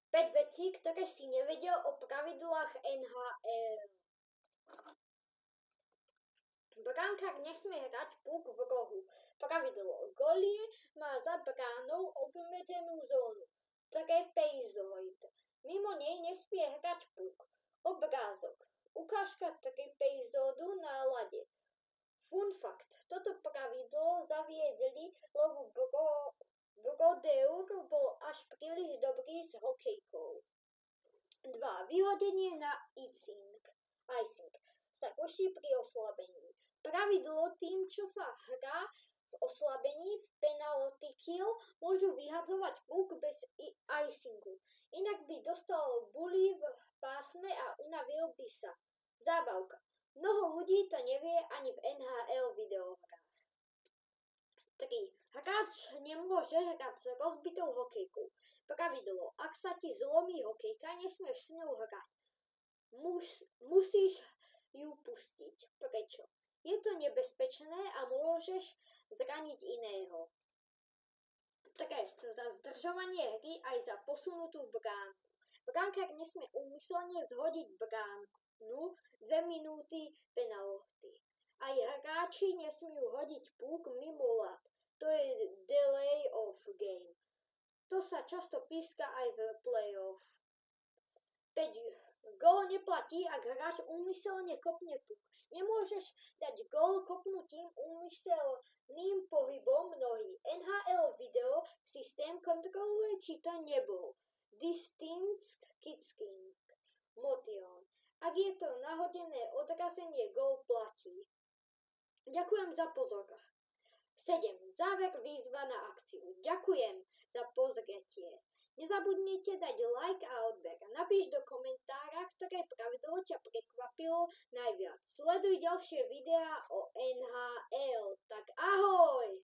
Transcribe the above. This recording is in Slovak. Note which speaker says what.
Speaker 1: 5 vecí, ktoré si nevedel o pravidlách NHL. Brankár nesmie hrať puk v rohu. Pravidlo: golie má za bránou obmedzenú zónu, trapezoid. Mimo nej nesmie hrať puk. Obrázok: ukážka trapezoidu na ľade. Fun fact: toto pravidlo zaviedli, lebo Brodeur bol až príliš dobrý s hokejkou. 2. Vyhodenie na icing sa ruší pri oslabení. Pravidlo: tým, čo sa hrá v oslabení v penalty kill, môžu vyhadzovať puk bez icingu. Inak by dostal bully v pásme a unavil by sa. Zábavka: mnoho ľudí to nevie ani v NHL videohrách. 3. Hráč nemôže hrať s rozbitou hokejkou. Pravidlo: ak sa ti zlomí hokejka, nesmieš s ňou hrať. Musíš ju pustiť. Prečo? Je to nebezpečné a môžeš zraniť iného. Trest za zdržovanie hry aj za posunutú bránku. Brankár nesmie úmyselne zhodiť bránu 2 minúty penalty. Aj hráči nesmú hodiť puk mimo ľad. To je delay of game. To sa často píska aj v playoff. 5. Gól neplatí, ak hráč úmyselne kopne puk. Nemôžeš dať gól kopnutím úmyselným pohybom nohy. NHL video systém kontroluje, či to nebol distance kicking motion. Ak je to nahodené odrazenie, gól platí. Ďakujem za pozor. 7. Záver výzva na akciu. Ďakujem za pozretie. Nezabudnite dať like a odber. Napíš do komentára, ktoré pravidlo ťa prekvapilo najviac. Sleduj ďalšie videá o NHL. Tak ahoj!